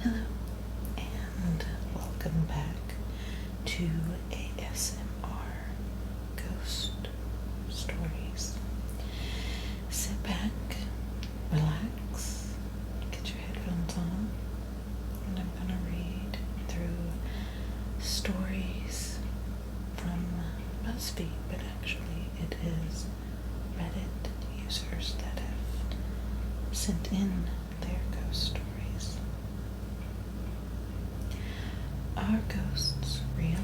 Hello, and welcome back to ASMR Ghost Stories. Sit back, relax, get your headphones on, and I'm going to read through stories from BuzzFeed, but actually it is Reddit users that have sent in their ghost stories. Are ghosts real?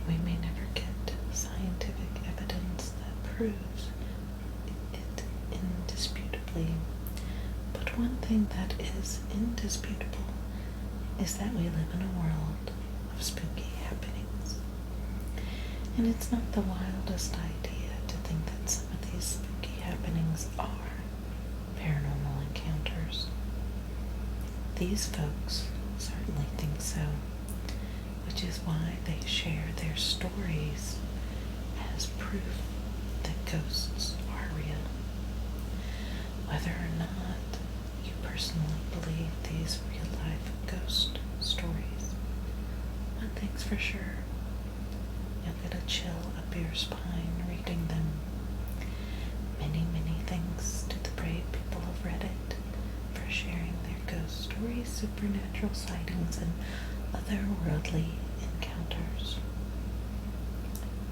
We may never get scientific evidence that proves it indisputably, but one thing that is indisputable is that we live in a world of spooky happenings. And it's not the wildest idea to think that some of these spooky happenings are paranormal encounters. These folks certainly think so, which is why they share their stories as proof that ghosts are real. Whether or not you personally believe these real-life ghost stories, one thing's for sure, you'll get a chill up your spine reading them. Many, many thanks to the brave people of Reddit for sharing their ghost stories, supernatural sightings, and otherworldly encounters.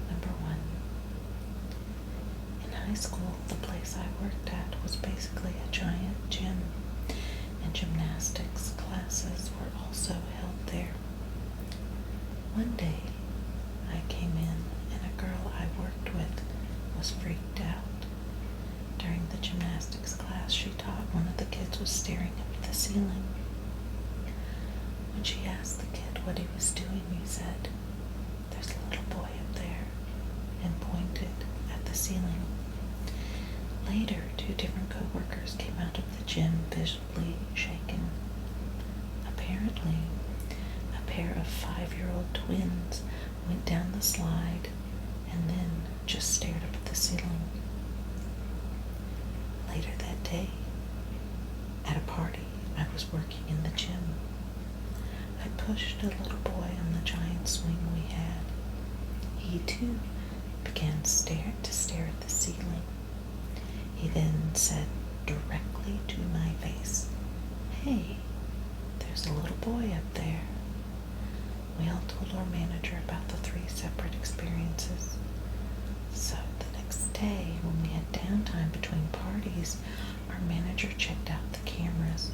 Number 1. In high school, the place I worked at was basically a giant gym, and gymnastics classes were also held there. One day, I came in, and a girl I worked with was freaked out. During the gymnastics class she taught, one of the kids was staring up at the ceiling. When she asked the kid what he was doing, he said, "There's a little boy up there," and pointed at the ceiling. Later, 2 different co-workers came out of the gym visibly shaken. Apparently, a pair of 5-year-old twins went down the slide and then just stared up at the ceiling. Later that day, at a party, I was working in the gym. I pushed a little boy on the giant swing we had. He too began to stare at the ceiling. He then said directly to my face, "Hey, there's a little boy up there." We all told our manager about the 3 separate experiences. So the next day, when we had downtime between parties, our manager checked out the cameras.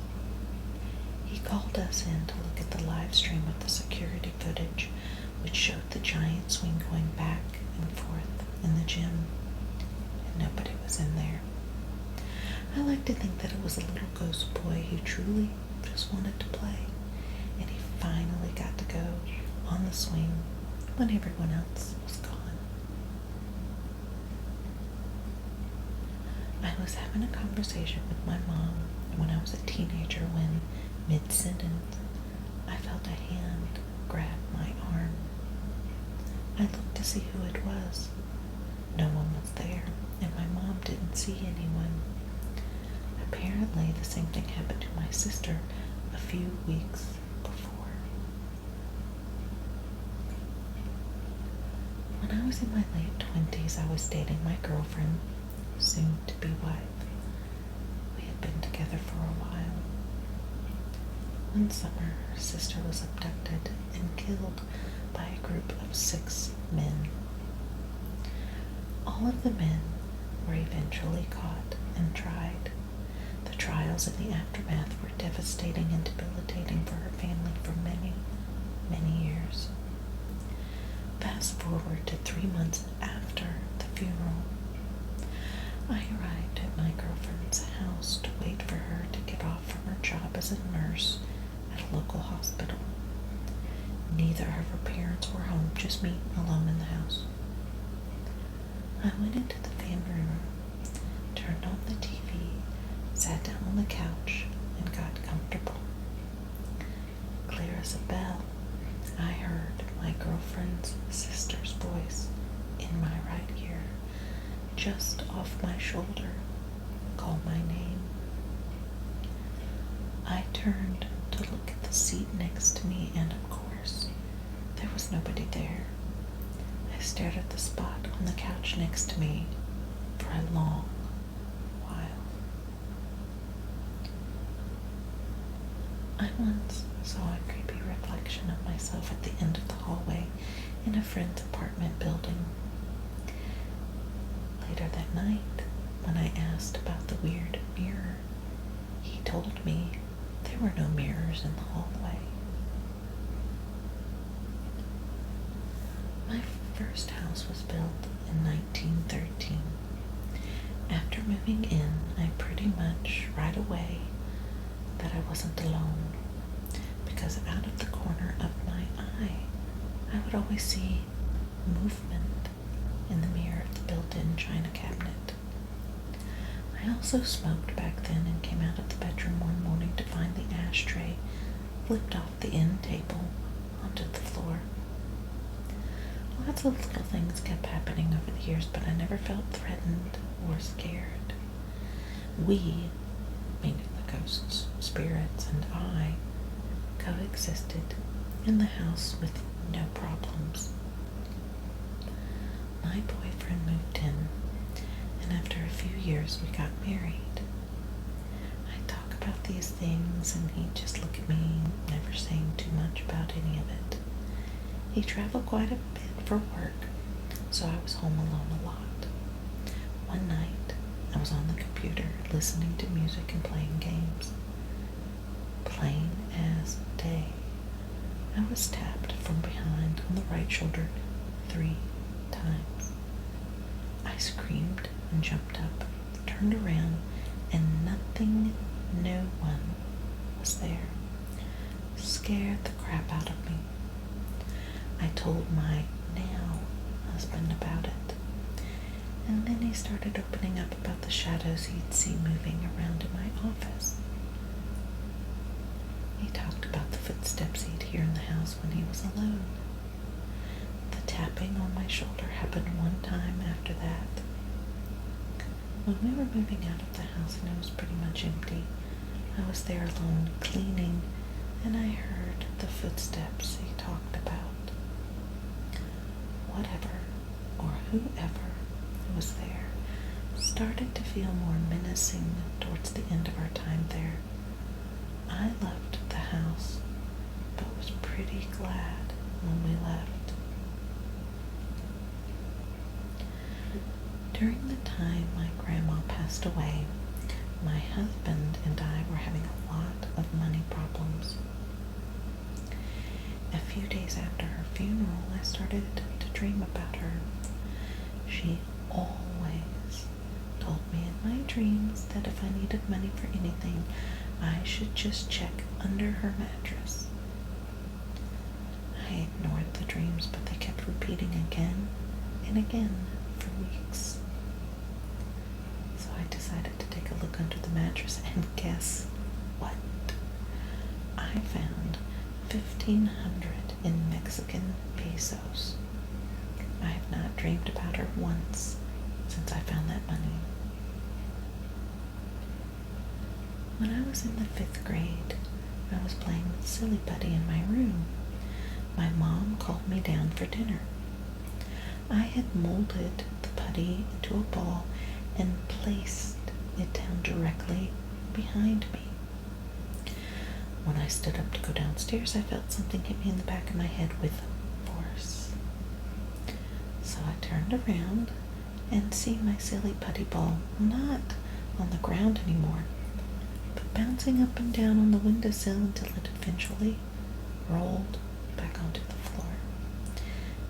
He called us in to look at the live stream of the security footage, which showed the giant swing going back and forth in the gym, and nobody was in there. I like to think that it was a little ghost boy who truly just wanted to play, and he finally got to go on the swing when everyone else was gone. I was having a conversation with my mom when I was a teenager when, mid-sentence, I felt a hand grab my arm. I looked to see who it was. No one was there, and my mom didn't see anyone. Apparently, the same thing happened to my sister a few weeks before. When I was in my late 20s, I was dating my girlfriend, soon-to-be wife. We had been together for a while. One summer, her sister was abducted and killed by a group of 6 men. All of the men were eventually caught and tried. The trials and the aftermath were devastating and debilitating for her family for many, many years. Fast forward to 3 months after the funeral. I arrived at my girlfriend's house to wait for her to get off from her job as a nurse at a local hospital. Neither of her parents were home, just me alone in the house. I went into the family room, turned on the TV, sat down on the couch, and got comfortable. Clear as a bell, I heard my girlfriend's sister's voice in my right ear, just off my shoulder, call my name. I turned to look at the seat next to me, and of course, there was nobody there. I stared at the spot on the couch next to me for a long while. I once saw a creepy reflection of myself at the end of the hallway in a friend's apartment building. Later that night, when I asked about the weird mirror, he told me there were no mirrors in the hallway. My first house was built in 1913. After moving in, I pretty much right away that I wasn't alone, because out of the corner of my eye, I would always see movement in the mirror of the built-in china cabinet. I also smoked back then and came out of the bedroom one morning to find the ashtray flipped off the end table onto the floor. Lots of little things kept happening over the years, but I never felt threatened or scared. We, meaning the ghosts, spirits, and I, coexisted in the house with no problems. My boyfriend moved in, and after a few years we got married. I talk about these things, and he'd just look at me, never saying too much about any of it. He traveled quite a bit for work, so I was home alone a lot. One night, I was on the computer listening to music and playing games. Plain as day, I was tapped from behind on the right shoulder 3 times. I screamed and jumped up, turned around, and nothing, no one was there. Scared the crap out of me. I told my now husband about it, and then he started opening up about the shadows he'd seen moving around in my office. He talked about the footsteps he'd hear in the house when he was alone. The tapping on my shoulder happened one time after that. When we were moving out of the house and it was pretty much empty, I was there alone cleaning, and I heard the footsteps he talked about. Whatever or whoever was there started to feel more menacing towards the end of our time there. I loved the house, but was pretty glad when we left. During the time my grandma passed away, my husband and I were having a lot of money problems. A few days after her funeral, I started to dream about her. She always told me in my dreams that if I needed money for anything, I should just check under her mattress. I ignored the dreams, but they kept repeating again and again for weeks. So I decided to take a look under the mattress, and guess what? I found 1,500 in Mexican pesos. I have not dreamed about her once since I found that money. When I was in the 5th grade, I was playing with Silly Putty in my room. My mom called me down for dinner. I had molded the putty into a ball and placed it down directly behind me. When I stood up to go downstairs, I felt something hit me in the back of my head with force. So I turned around and see my silly putty ball not on the ground anymore, but bouncing up and down on the windowsill until it eventually rolled back onto the floor.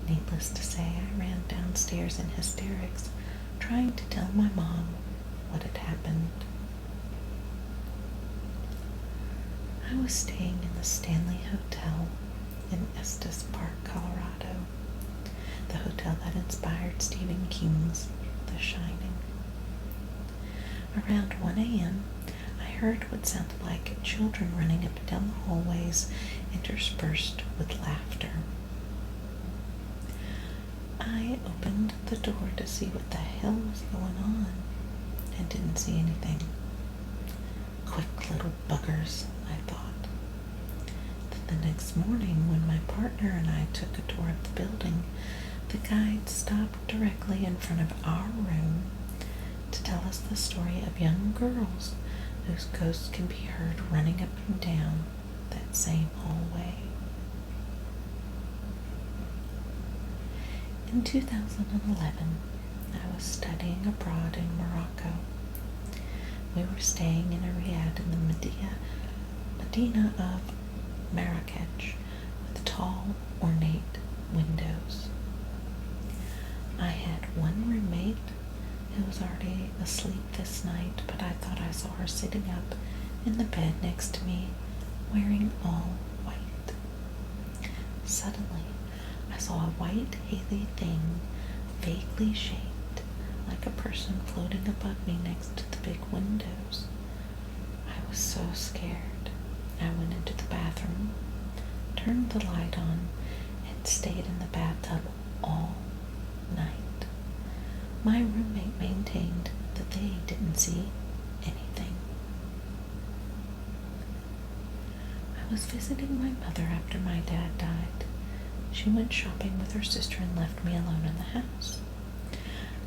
Needless to say, I ran downstairs in hysterics, trying to tell my mom what had happened. I was staying in the Stanley Hotel in Estes Park, Colorado, the hotel that inspired Stephen King's The Shining. Around 1 a.m., I heard what sounded like children running up and down the hallways, interspersed with laughter. I opened the door to see what the hell was going on and didn't see anything. Quick little buggers, I thought. The next morning, when my partner and I took a tour of the building, the guide stopped directly in front of our room to tell us the story of young girls whose ghosts can be heard running up and down that same hallway. In 2011, I was studying abroad in Morocco. We were staying in a riad in the Medina of Marrakech with tall, ornate windows. I had one roommate who was already asleep this night, but I thought I saw her sitting up in the bed next to me, wearing all white. Suddenly, I saw a white, hazy thing, vaguely shaped, like a person floating above me next to the big windows. I was so scared. I went into the bathroom, turned the light on, and stayed in the bathtub all night. My roommate maintained that they didn't see anything. I was visiting my mother after my dad died. She went shopping with her sister and left me alone in the house.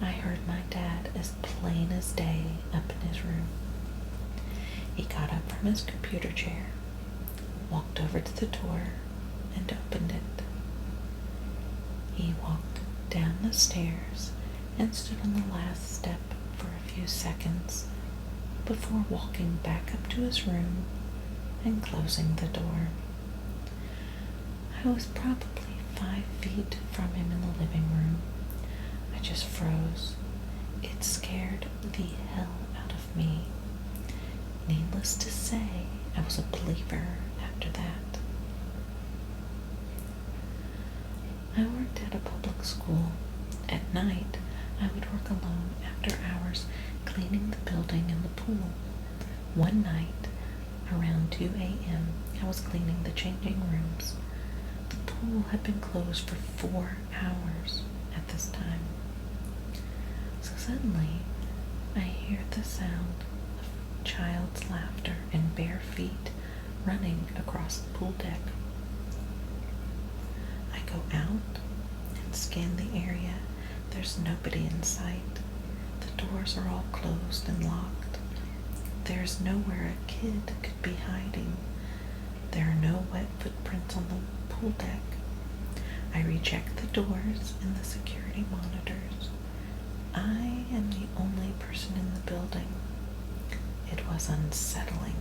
I heard my dad as plain as day up in his room. He got up from his computer chair, walked over to the door, and opened it. He walked down the stairs and stood on the last step for a few seconds before walking back up to his room and closing the door. I was probably 5 feet from him in the living room. I just froze. It scared the hell out of me. Needless to say, I was a believer after that. I worked at a public school. At night, I would work alone after hours cleaning the building and the pool. One night, around 2 a.m., I was cleaning the changing rooms. The pool had been closed for 4 hours at this time. So suddenly, I hear the sound of child's laughter and bare feet running across the pool deck. I go out and scan the area. There's nobody in sight. The doors are all closed and locked. There's nowhere a kid could be hiding. There are no wet footprints on the pool deck. I recheck the doors and the security monitors. I am the only person in the building. It was unsettling.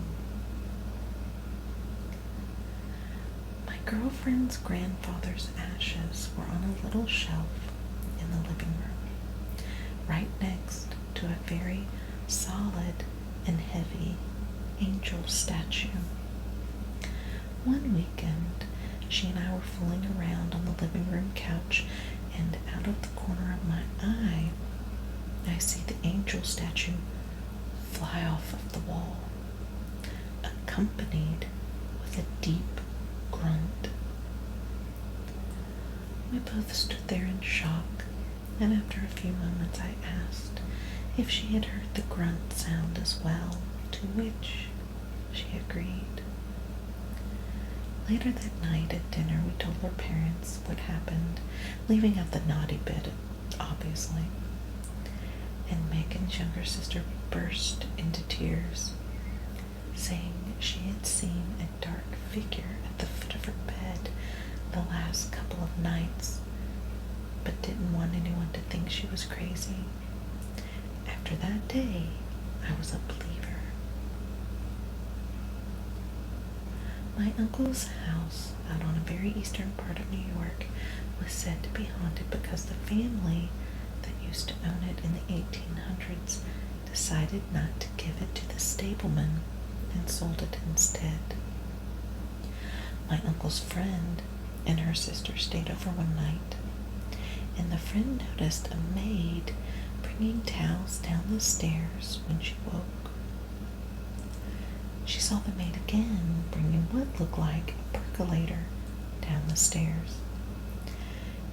My girlfriend's grandfather's ashes were on a little shelf in the living room, right next to a very solid and heavy angel statue. One weekend, she and I were fooling around on the living room couch, and out of the corner of my eye, I see the angel statue fly off of the wall, accompanied with a deep grunt. We both stood there in shock, and after a few moments I asked if she had heard the grunt sound as well, to which she agreed. Later that night at dinner, we told our parents what happened, leaving out the naughty bit, obviously. And Megan's younger sister burst into tears, saying she had seen a dark figure at the foot of her bed the last couple of nights, but didn't want anyone to think she was crazy. After that day, I was a believer. My uncle's house out on a very eastern part of New York was said to be haunted because the family that used to own it in the 1800s decided not to give it to the stableman and sold it instead. My uncle's friend and her sister stayed over one night, and the friend noticed a maid bringing towels down the stairs when she woke. She saw the maid again bringing what looked like a percolator down the stairs.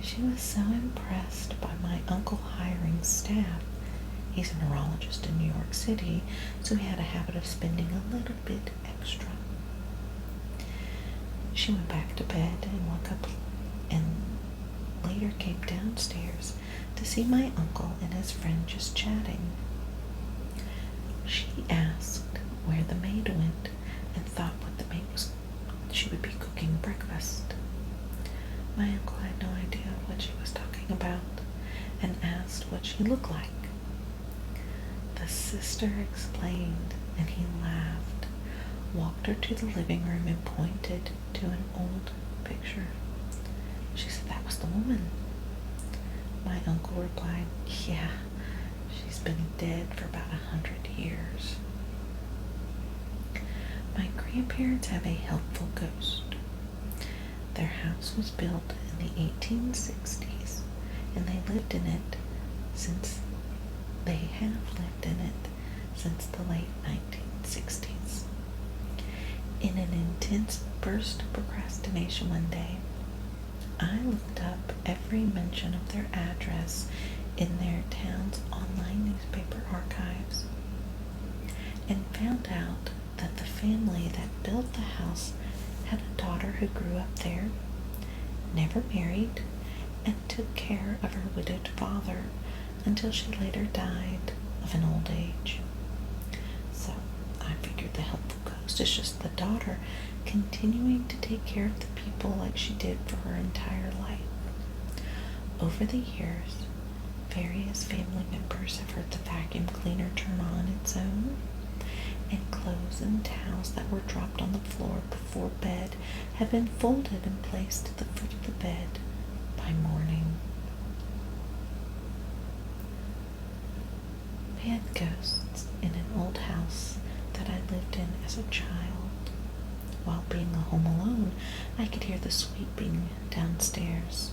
She was so impressed by my uncle hiring staff. He's a neurologist in New York City, so he had a habit of spending a little bit extra. She went back to bed and woke up and later came downstairs to see my uncle and his friend just chatting. She asked where the maid went and thought what the maid was she would be cooking breakfast. My uncle had no idea what she was talking about and asked what she looked like. The sister explained and he laughed, walked her to the living room and pointed to an old picture. She said that was the woman. My uncle replied, yeah, she's been dead for about 100 years. My grandparents have a helpful ghost. Their house was built in the 1860s and they have lived in it since the late 1960s. In an intense burst of procrastination one day, I looked up every mention of their address in their town's online newspaper archives and found out that the family that built the house had a daughter who grew up there, never married, and took care of her widowed father until she later died of an old age. So I figured the helpful ghost is just the daughter continuing to take care of the people like she did for her entire life. Over the years, various family members have heard the vacuum cleaner turn on its own, and clothes and towels that were dropped on the floor before bed have been folded and placed at the foot of the bed by morning. We had ghosts in an old house that I lived in as a child. While being home alone, I could hear the sweeping downstairs.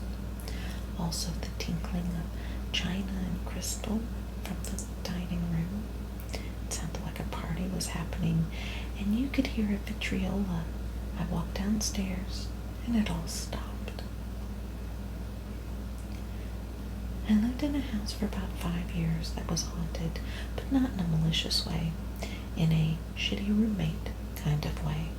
Also the tinkling of china and crystal from the dining room. It sounded like a party was happening, and you could hear a vitriola. I walked downstairs, and it all stopped. I lived in a house for about 5 years that was haunted, but not in a malicious way, in a shitty roommate kind of way.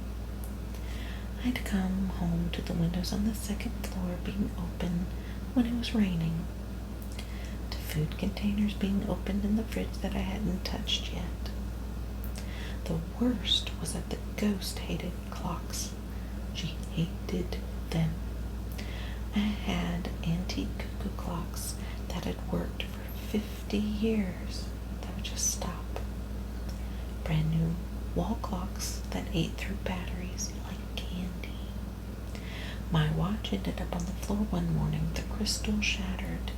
I'd come home to the windows on the second floor being open when it was raining, to food containers being opened in the fridge that I hadn't touched yet. The worst was that the ghost hated clocks. She hated them. I had antique cuckoo clocks that had worked for 50 years that would just stop. Brand new wall clocks that ate through batteries like candy. My watch ended up on the floor one morning, the crystal shattered,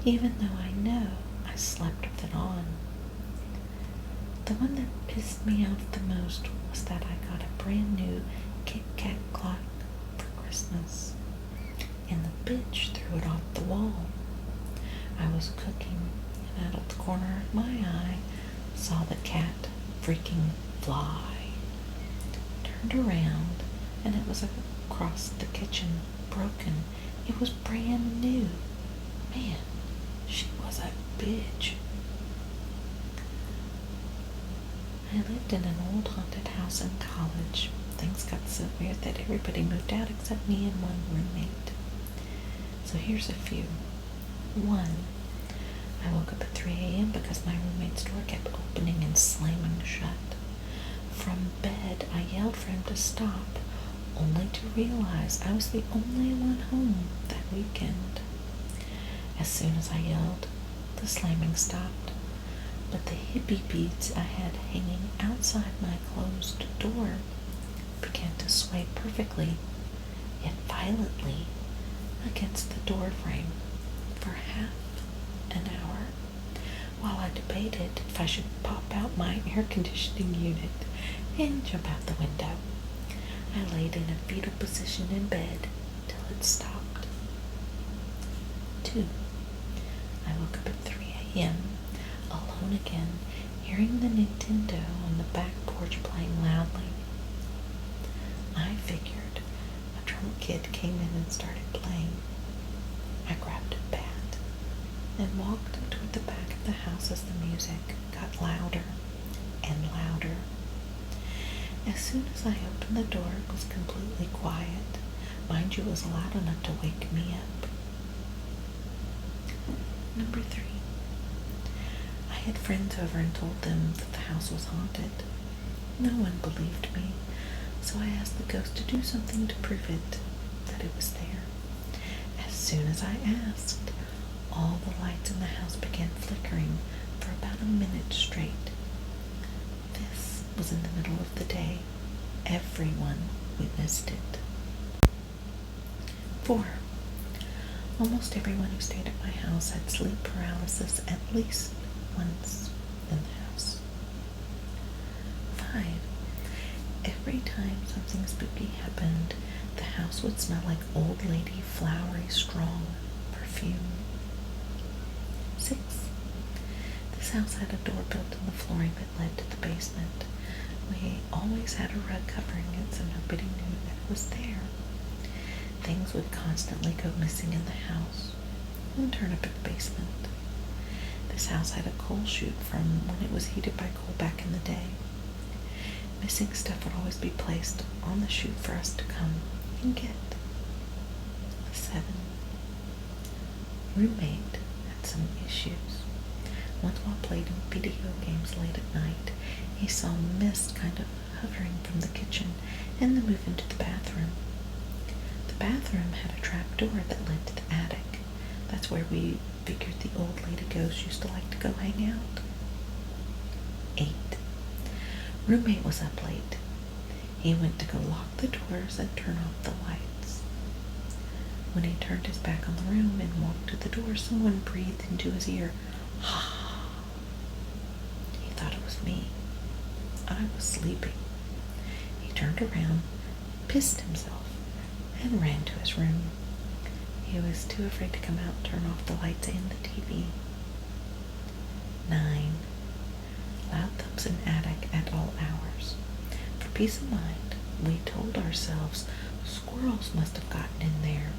even though I know I slept with it on. The one that pissed me off the most was that I got a brand new Kit Kat clock for Christmas, and the bitch threw it off the wall. I was cooking, and out of the corner of my eye, saw the cat freaking fly. Turned around, and it was across the kitchen, broken. It was brand new. Man, she was a bitch. I lived in an old haunted house in college. Things got so weird that everybody moved out except me and one roommate. So here's a few. 1. I woke up at 3 a.m. because my roommate's door kept opening and slamming shut. From bed, I yelled for him to stop, only to realize I was the only one home that weekend. As soon as I yelled, the slamming stopped, but the hippie beads I had hanging outside my closed door began to sway perfectly, yet violently, against the door frame for half an hour, while I debated if I should pop out my air conditioning unit and jump out the window. I laid in a fetal position in bed till it stopped. 2. I woke up at 3 a.m., alone again, hearing the Nintendo on the back porch playing loudly. I figured a drunk kid came in and started playing. I grabbed a bat and walked toward the back of the house as the music got louder and louder. As soon as I opened the door, it was completely quiet. Mind you, it was loud enough to wake me up. Number 3. I had friends over and told them that the house was haunted. No one believed me, so I asked the ghost to do something to prove it, that it was there. As soon as I asked, all the lights in the house began flickering for about a minute straight. This was in the middle of the day. Everyone witnessed it. 4. Almost everyone who stayed at my house had sleep paralysis at least once in the house. 5. Every time something spooky happened, the house would smell like old lady flowery strong perfume. 6. This house had a door built in the flooring that led to the basement. We always had a rug covering it so nobody knew that it was there. Things would constantly go missing in the house and turn up in the basement. This house had a coal chute from when it was heated by coal back in the day. Missing stuff would always be placed on the chute for us to come and get. 7. Roommate had some issues. Once while playing video games late at night, he saw mist kind of hovering from the kitchen and the move into the bathroom. The bathroom had a trap door that led to the attic. That's where we figured the old lady ghost used to like to go hang out. 8. Roommate was up late. He went to go lock the doors and turn off the lights. When he turned his back on the room and walked to the door, someone breathed into his ear. He thought it was me. I was sleeping. He turned around, pissed himself, and ran to his room. He was too afraid to come out and turn off the lights and the TV. 9. Loud thumps in attic at all hours. For peace of mind, we told ourselves squirrels must have gotten in there.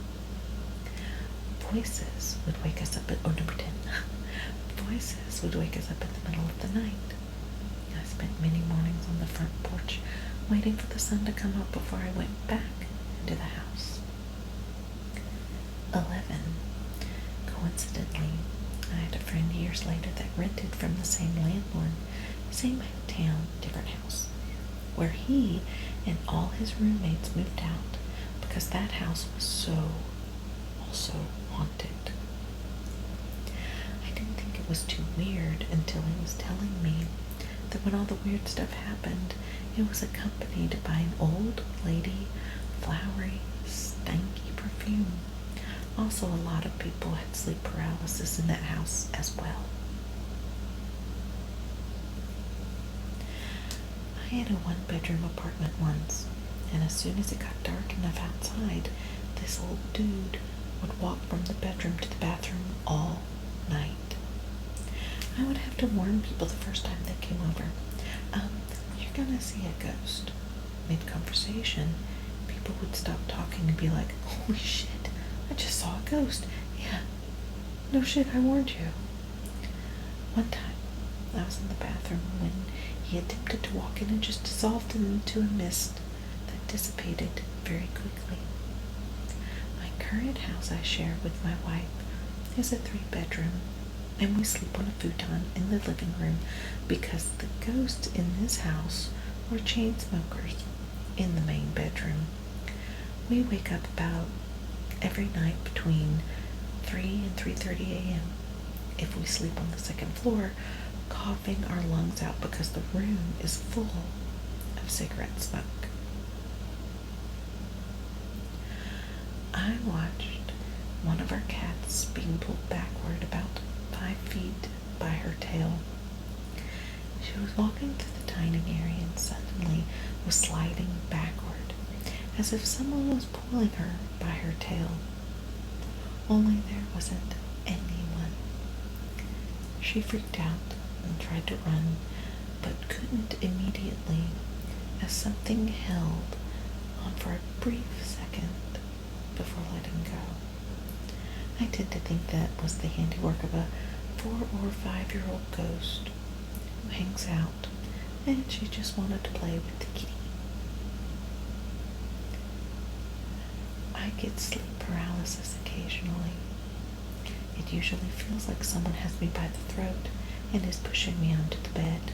Voices would wake us up at, number 10. Voices would wake us up in the middle of the night. I spent many mornings on the front porch waiting for the sun to come up before I went back into the house. 11. Coincidentally, I had a friend years later that rented from the same landlord, same town, different house, where he and all his roommates moved out because that house was so also haunted. I didn't think it was too weird until he was telling me that when all the weird stuff happened, it was accompanied by an old lady, flowery, stanky perfume. Also, a lot of people had sleep paralysis in that house as well. I had a one-bedroom apartment once, and as soon as it got dark enough outside, this old dude would walk from the bedroom to the bathroom all night. I would have to warn people the first time they came over. You're gonna see a ghost. Mid-conversation, people would stop talking and be like, holy shit, I just saw a ghost. Yeah, no shit, I warned you. One time, I was in the bathroom when he attempted to walk in and just dissolved into a mist that dissipated very quickly. My current house I share with my wife is a 3-bedroom, and we sleep on a futon in the living room because the ghosts in this house are chain smokers in the main bedroom. We wake up about every night between 3 and 3:30 a.m. if we sleep on the second floor, coughing our lungs out because the room is full of cigarette smoke. I watched one of our cats being pulled backward about 5 feet by her tail. She was walking through the dining area and suddenly was sliding backward, as if someone was pulling her by her tail. Only there wasn't anyone. She freaked out and tried to run, but couldn't immediately, as something held on for a brief second before letting go. I tend to think that was the handiwork of a 4 or 5-year-old ghost who hangs out, and she just wanted to play with the kitty. I get sleep paralysis occasionally. It usually feels like someone has me by the throat and is pushing me onto the bed.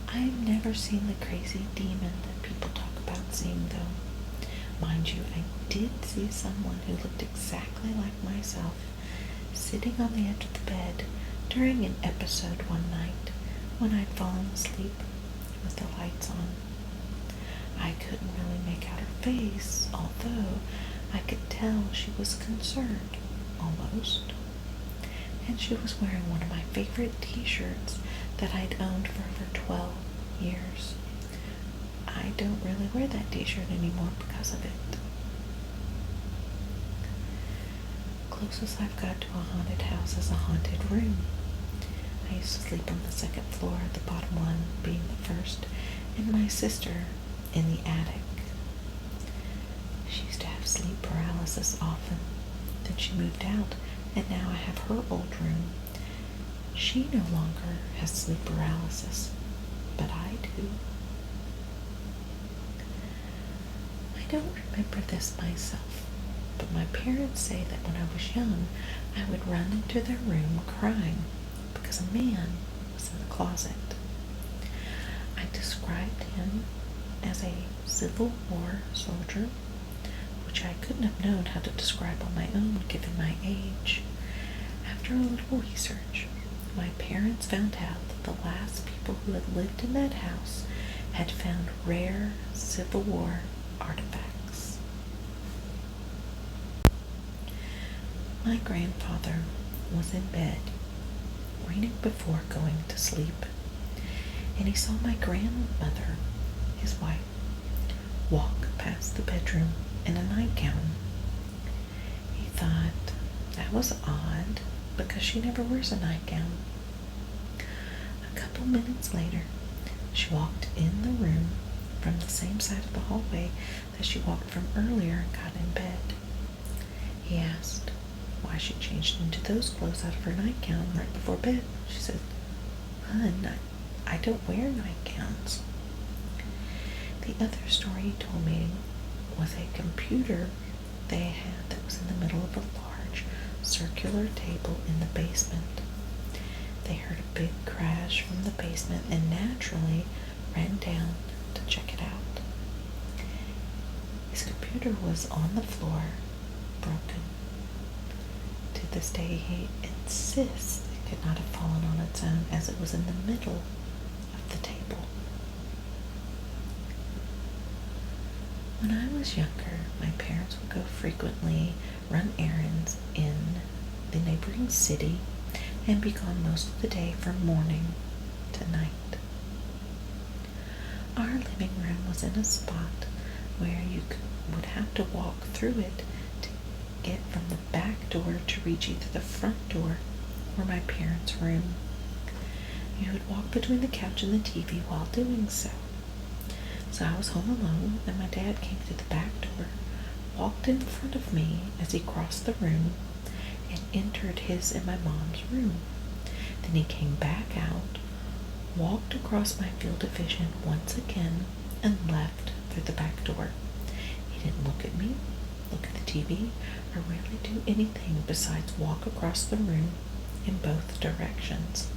I've never seen the crazy demon that people talk about seeing, though. Mind you, I did see someone who looked exactly like myself sitting on the edge of the bed during an episode one night when I'd fallen asleep with the lights on. I couldn't really make out her face, although I could tell she was concerned, almost. And she was wearing one of my favorite t-shirts that I'd owned for over 12 years. I don't really wear that t-shirt anymore because of it. Closest I've got to a haunted house is a haunted room. I used to sleep on the second floor, the bottom one being the first, and my sister in the attic. She used to have sleep paralysis often. Then she moved out, and now I have her old room. She no longer has sleep paralysis, but I do. I don't remember this myself, but my parents say that when I was young, I would run into their room crying because a man was in the closet. I described him as a Civil War soldier, which I couldn't have known how to describe on my own given my age. After a little research, my parents found out that the last people who had lived in that house had found rare Civil War artifacts. My grandfather was in bed, reading before going to sleep, and he saw my grandmother, his wife, walk past the bedroom in a nightgown. He thought that was odd because she never wears a nightgown. A couple minutes later, she walked in the room from the same side of the hallway that she walked from earlier and got in bed. He asked why she changed into those clothes out of her nightgown right before bed. She said, "Hun, I don't wear nightgowns." The other story he told me was a computer they had that was in the middle of a large circular table in the basement. They heard a big crash from the basement and naturally ran down to check it out. His computer was on the floor, broken. To this day, he insists it could not have fallen on its own as it was in the middle of the table. When I was younger, my parents would go frequently run errands in the neighboring city and be gone most of the day from morning to night. Our living room was in a spot where you would have to walk through it to get from the back door to reach either the front door or my parents' room. You would walk between the couch and the TV while doing so. So I was home alone, and my dad came through the back door, walked in front of me as he crossed the room, and entered his and my mom's room. Then he came back out, walked across my field of vision once again, and left through the back door. He didn't look at me, look at the TV, or really do anything besides walk across the room in both directions.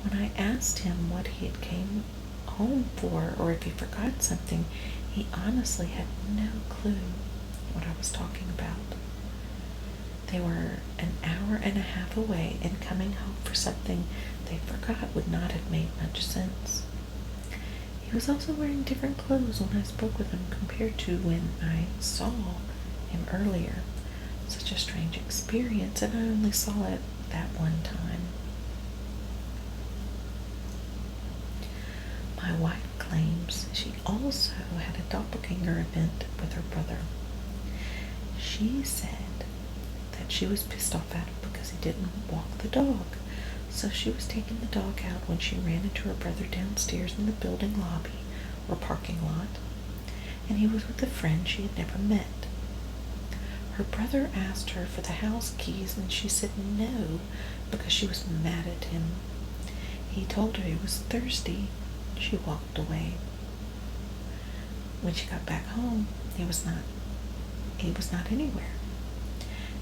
When I asked him what he had came home for or if he forgot something, he honestly had no clue what I was talking about. They were an hour and a half away, and coming home for something they forgot would not have made much sense. He was also wearing different clothes when I spoke with him compared to when I saw him earlier. Such a strange experience, and I only saw it that one time. My wife claims she also had a doppelganger event with her brother. She said that she was pissed off at him because he didn't walk the dog. So she was taking the dog out when she ran into her brother downstairs in the building lobby or parking lot, and he was with a friend she had never met. Her brother asked her for the house keys, and she said no because she was mad at him. He told her he was thirsty. She walked away. When she got back home, He was not anywhere.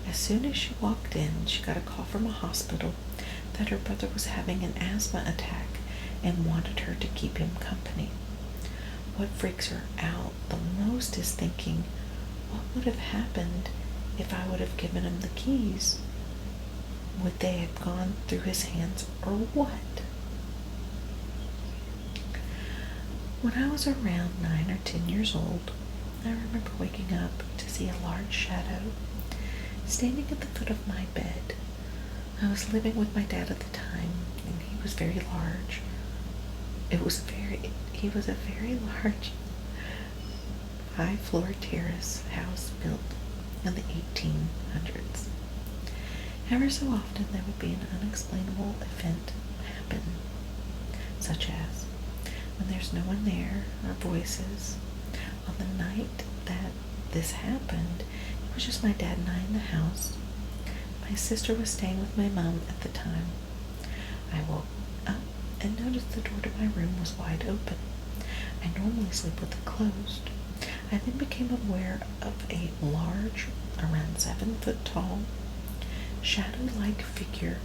As soon as she walked in, she got a call from a hospital that her brother was having an asthma attack and wanted her to keep him company. What freaks her out the most is thinking, what would have happened if I would have given him the keys? Would they have gone through his hands or what? When I was around 9 or 10 years old, I remember waking up to see a large shadow standing at the foot of my bed. I was living with my dad at the time, and he was very large. He was a very large 5-floor terrace house built in the 1800s. Ever so often there would be an unexplainable event happen, such as when there's no one there or voices. On the night that this happened, it was just my dad and I in the house. My sister was staying with my mom at the time. I woke up and noticed the door to my room was wide open. I normally sleep with it closed. I then became aware of a large, around 7 foot tall, shadow-like figure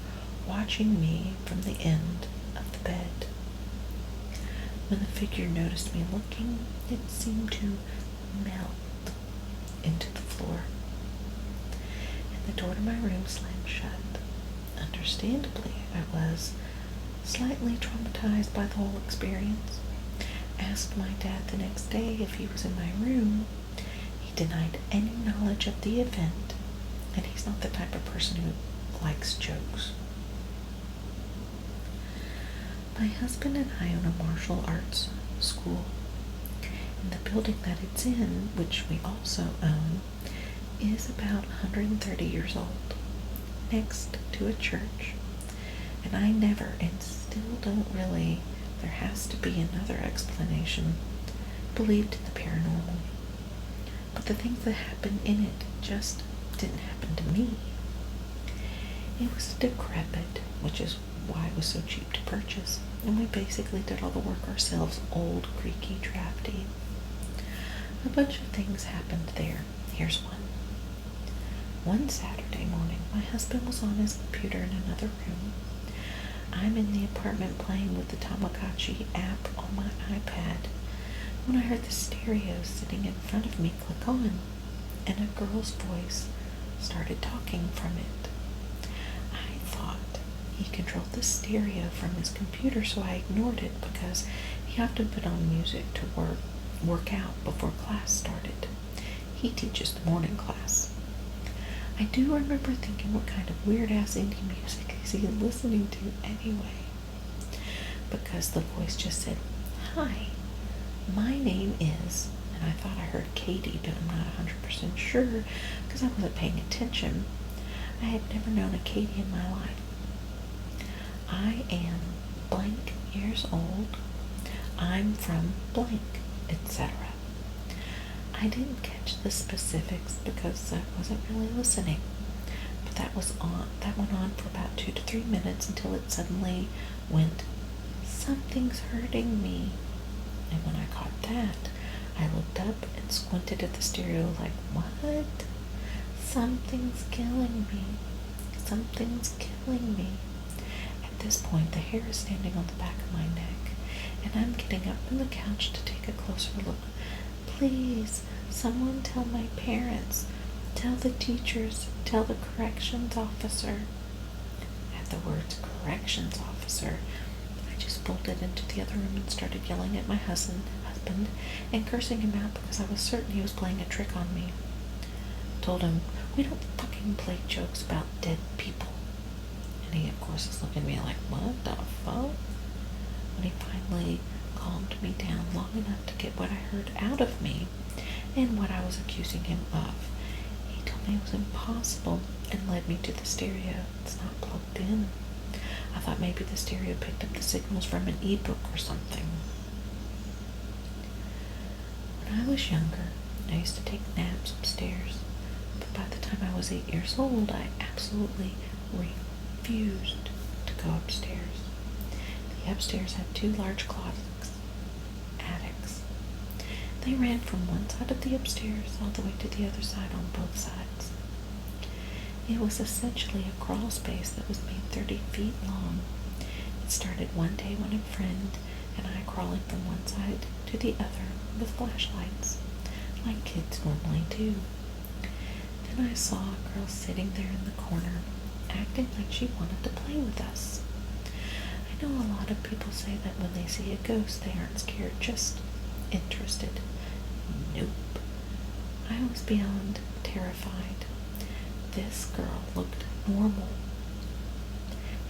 watching me from the end of the bed. When the figure noticed me looking, it seemed to melt into the floor, and the door to my room slammed shut. Understandably, I was slightly traumatized by the whole experience. Asked my dad the next day if he was in my room. He denied any knowledge of the event, and he's not the type of person who likes jokes. My husband and I own a martial arts school, and the building that it's in, which we also own, is about 130 years old, next to a church. And I never, and still don't really, there has to be another explanation, believed in the paranormal. But the things that happened in it just didn't happen to me. It was decrepit, which is why it was so cheap to purchase, and we basically did all the work ourselves, old, creaky, drafty. A bunch of things happened there. Here's one. One Saturday morning, my husband was on his computer in another room. I'm in the apartment playing with the Tamagotchi app on my iPad when I heard the stereo sitting in front of me click on, and a girl's voice started talking from it. I thought he controlled the stereo from his computer, so I ignored it because he often put on music to work out before class started. He teaches the morning class. I do remember thinking, what kind of weird-ass indie music is he listening to anyway? Because the voice just said, "Hi, my name is," and I thought I heard Katie, but I'm not 100% sure because I wasn't paying attention. I had never known a Katie in my life. "I am blank years old. I'm from blank," etc. I didn't catch the specifics because I wasn't really listening, but that went on for about 2 to 3 minutes until it suddenly went, "Something's hurting me." And when I caught that, I looked up and squinted at the stereo like, what? Something's killing me. Something's killing me. At this point, the hair is standing on the back of my neck, and I'm getting up from the couch to take a closer look. "Please, someone tell my parents, tell the teachers, tell the corrections officer." At the words corrections officer, I just bolted into the other room and started yelling at my husband and cursing him out because I was certain he was playing a trick on me. Told him, "We don't fucking play jokes about dead people." And he, of course, is looking at me like, what the fuck? When he finally calmed me down long enough to get what I heard out of me and what I was accusing him of, he told me it was impossible and led me to the stereo. It's not plugged in. I thought maybe the stereo picked up the signals from an ebook or something. When I was younger, I used to take naps upstairs, but by the time I was 8 years old, I absolutely refused to go upstairs. The upstairs had 2 large closets, attics. They ran from one side of the upstairs all the way to the other side on both sides. It was essentially a crawl space that was made 30 feet long. It started one day when a friend and I crawling from one side to the other with flashlights, like kids normally do. Then I saw a girl sitting there in the corner, acting like she wanted to play with us. I know a lot of people say that when they see a ghost, they aren't scared, just interested. Nope. I was beyond terrified. This girl looked normal.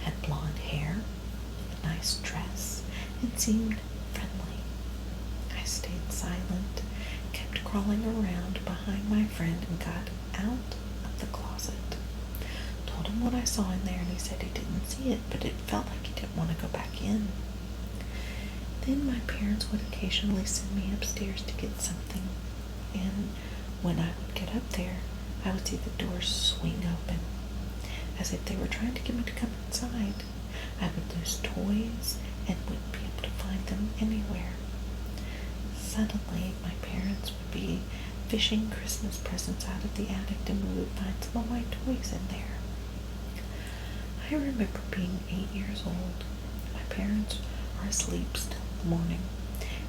Had blonde hair, a nice dress, and seemed friendly. I stayed silent, kept crawling around behind my friend, and got out of the closet. Told him what I saw in there, and he said he didn't see it, but it felt like he didn't want to go back in. Then my parents would occasionally send me upstairs to get something, and when I would get up there, I would see the doors swing open, as if they were trying to get me to come inside. I would lose toys and wouldn't be able to find them anywhere. Suddenly, my parents would be fishing Christmas presents out of the attic, and we would find some of my toys in there. I remember being 8 years old. My parents were asleep still in the morning,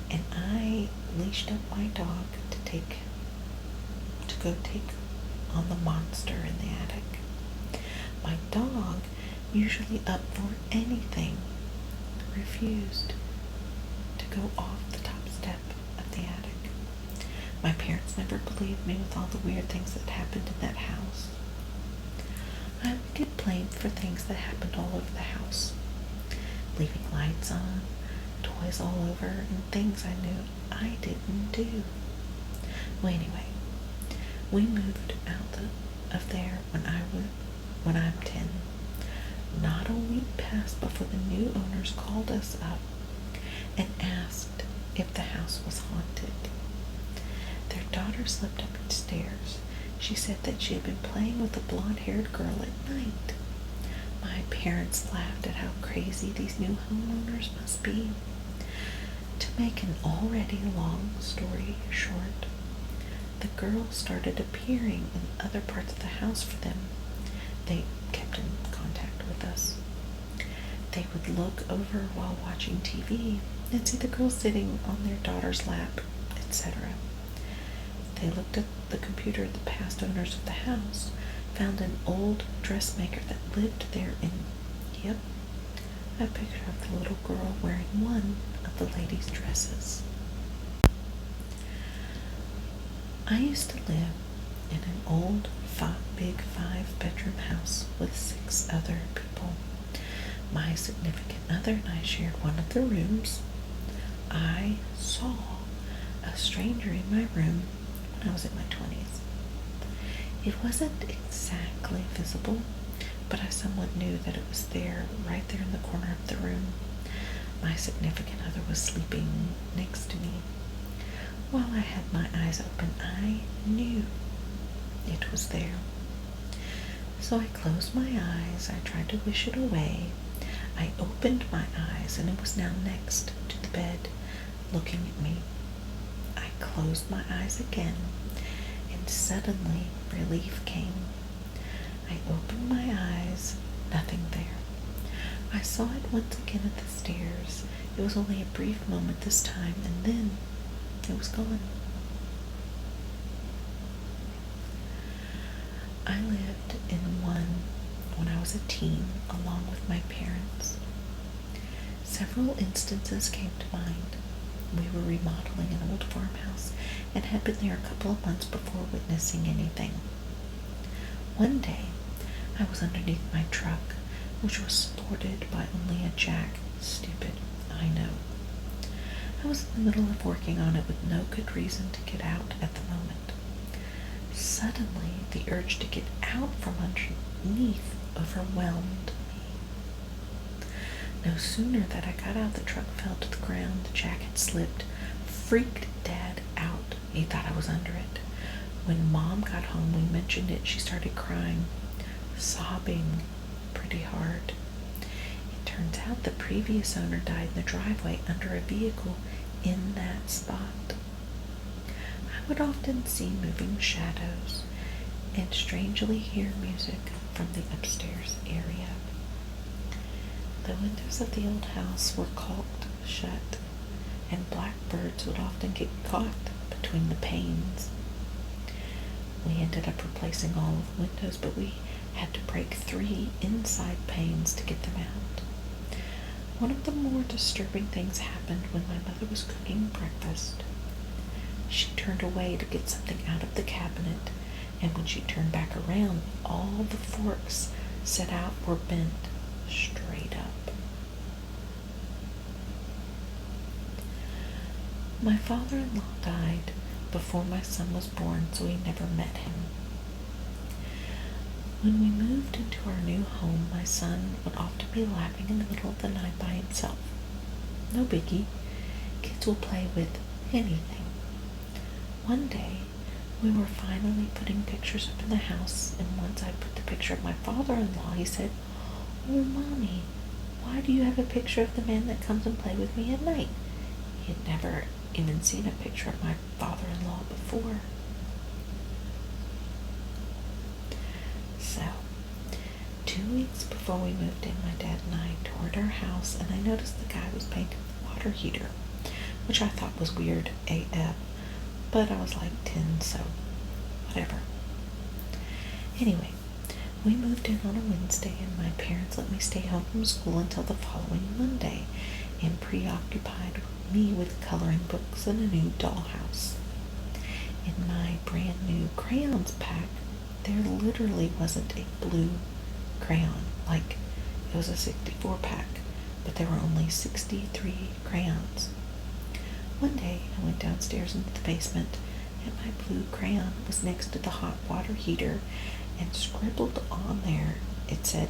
and I leashed up my dog to go take on the monster in the attic. My dog, usually up for anything, refused to go off the top step of the attic. My parents never believed me with all the weird things that happened in that house. I would get blamed for things that happened all over the house, leaving lights on, toys all over, and things I knew I didn't do. Well, anyway, we moved out of there when I'm 10. Not a week passed before the new owners called us up and asked if the house was haunted. Their daughter slept upstairs. She said that she had been playing with a blonde-haired girl at night. My parents laughed at how crazy these new homeowners must be. To make an already long story short, the girl started appearing in other parts of the house for them. They kept in contact with us. They would look over while watching TV and see the girl sitting on their daughter's lap, etc. They looked at the computer of the past owners of the house, found an old dressmaker that lived there, and yep, a picture of the little girl wearing one of the ladies' dresses. I used to live in an old, big 5-bedroom house with 6 other people. My significant other and I shared one of the rooms. I saw a stranger in my room when I was in my 20s. It wasn't exactly visible, but I somewhat knew that it was there, right there in the corner of the room. My significant other was sleeping next to me. While I had my eyes open, I knew it was there. So I closed my eyes. I tried to wish it away. I opened my eyes, and it was now next to the bed, looking at me. I closed my eyes again, and suddenly relief came. I opened my eyes, nothing there. I saw it once again at the stairs. It was only a brief moment this time, and then it was gone. I lived in one when I was a teen, along with my parents. Several instances came to mind. We were remodeling an old farmhouse and had been there a couple of months before witnessing anything. One day, I was underneath my truck, which was supported by only a jack. Stupid, I know. I was in the middle of working on it with no good reason to get out at the moment. Suddenly, the urge to get out from underneath overwhelmed me. No sooner that I got out, the truck fell to the ground, the jack had slipped, freaked Dad out. He thought I was under it. When Mom got home, we mentioned it. She started crying, sobbing pretty hard. It turns out the previous owner died in the driveway under a vehicle in that spot. I would often see moving shadows and strangely hear music from the upstairs area. The windows of the old house were caulked shut, and blackbirds would often get caught between the panes. We ended up replacing all of the windows, but we had to break 3 inside panes to get them out. One of the more disturbing things happened when my mother was cooking breakfast. She turned away to get something out of the cabinet, and when she turned back around, all the forks set out were bent straight up. My father-in-law died before my son was born, so we never met him. When we moved into our new home, my son would often be laughing in the middle of the night by himself. No biggie. Kids will play with anything. One day, we were finally putting pictures up in the house, and once I put the picture of my father-in-law, he said, "Oh, Mommy, why do you have a picture of the man that comes and plays with me at night?" He had never even seen a picture of my father-in-law before. So, 2 weeks before we moved in, my dad and I toured our house, and I noticed the guy was painting the water heater, which I thought was weird AF, but I was like 10, so whatever. Anyway, we moved in on a Wednesday, and my parents let me stay home from school until the following Monday, and preoccupied me with coloring books and a new dollhouse. In my brand new crayons pack, there literally wasn't a blue crayon. Like, it was a 64 pack, but there were only 63 crayons. One day, I went downstairs into the basement, and my blue crayon was next to the hot water heater, and scribbled on there, it said,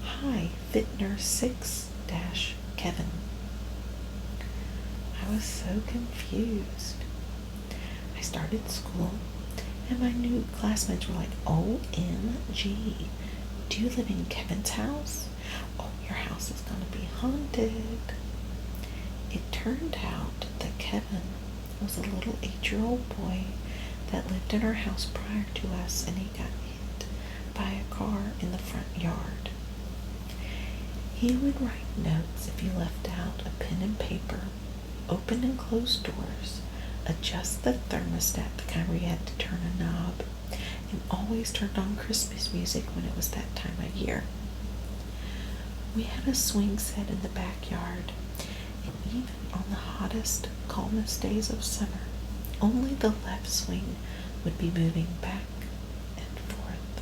"Hi, Fitner 6-Kevin." I was so confused. I started school, and my new classmates were like, "OMG, do you live in Kevin's house? Oh, your house is going to be haunted." It turned out that Kevin was a little 8-year-old boy that lived in our house prior to us, and he got hit by a car in the front yard. He would write notes if you left out a pen and paper, open and close doors, adjust the thermostat, the kind where you had to turn a knob, and always turned on Christmas music when it was that time of year. We had a swing set in the backyard, and even on the hottest, calmest days of summer, only the left swing would be moving back and forth.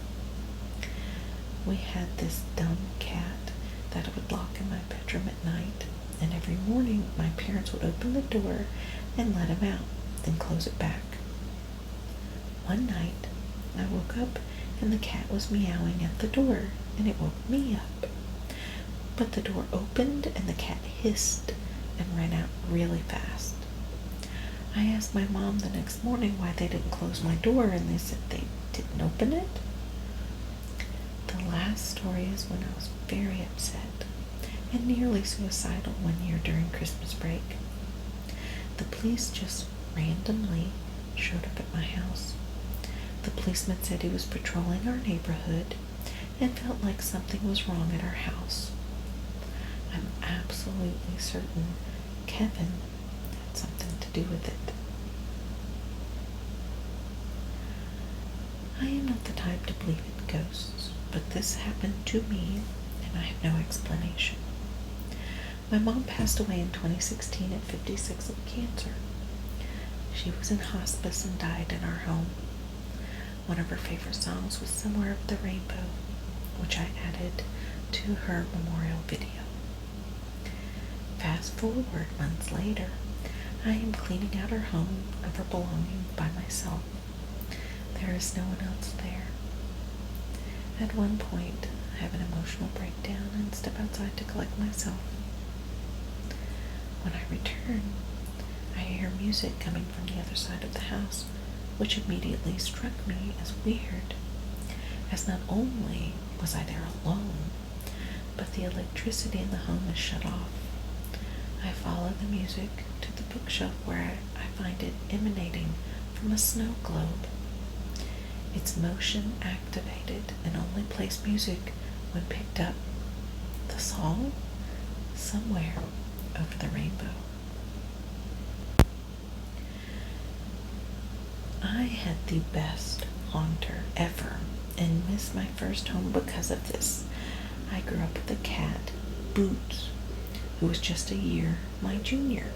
We had this dumb cat that would lock in my bedroom at night, and every morning my parents would open the door and let him out, then close it back. One night, I woke up and the cat was meowing at the door, and it woke me up. But the door opened and the cat hissed and ran out really fast. I asked my mom the next morning why they didn't close my door, and they said they didn't open it. The last story is when I was very upset and nearly suicidal one year during Christmas break. The police just randomly showed up at my house. The policeman said he was patrolling our neighborhood and felt like something was wrong at our house. I'm absolutely certain Kevin had something to do with it. I am not the type to believe in ghosts, but this happened to me, and I have no explanation. My mom passed away in 2016 at 56 of cancer. She was in hospice and died in our home. One of her favorite songs was "Somewhere Over the Rainbow," which I added to her memorial video. Fast forward months later, I am cleaning out her home of her belongings by myself. There is no one else there. At one point, I have an emotional breakdown and step outside to collect myself. When I return, I hear music coming from the other side of the house, which immediately struck me as weird, as not only was I there alone, but the electricity in the home is shut off. I follow the music to the bookshelf where I find it emanating from a snow globe. It's motion activated and only plays music when picked up. The song? Somewhere over the rainbow. I had the best haunter ever and missed my first home because of this. I grew up with a cat, Boots, who was just a year my junior.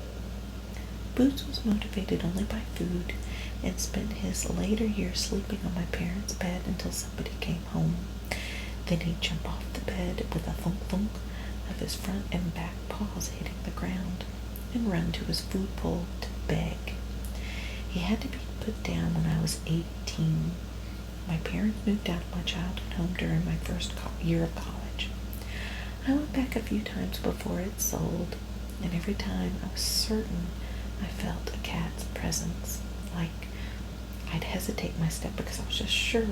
Boots was motivated only by food and spent his later years sleeping on my parents' bed until somebody came home. Then he'd jump off the bed with a thunk thunk of his front and back paws hitting the ground and run to his food bowl to beg. He had to be put down when I was 18. My parents moved out of my childhood home during my first year of college. I went back a few times before it sold, and every time I was certain I felt a cat's presence. Like I'd hesitate my step because I was just sure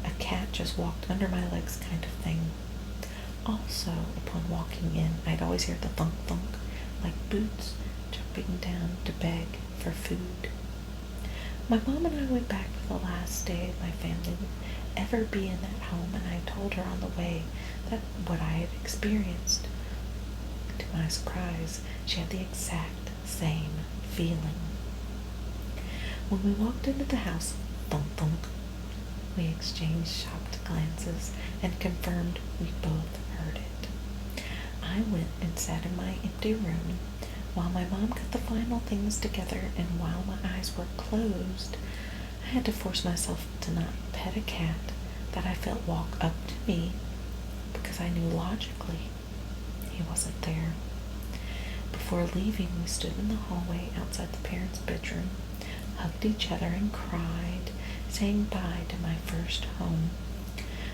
a cat just walked under my legs kind of thing. Also, upon walking in, I'd always hear the thunk thunk, like Boots jumping down to beg for food. My mom and I went back for the last day my family would ever be in that home, and I told her on the way that what I had experienced. To my surprise, she had the exact same feeling. When we walked into the house, thunk thunk, we exchanged shocked glances and confirmed we both heard it. I went and sat in my empty room while my mom got the final things together, and while my eyes were closed, I had to force myself to not pet a cat that I felt walk up to me because I knew logically he wasn't there. Before leaving, we stood in the hallway outside the parents' bedroom, hugged each other and cried, saying bye to my first home.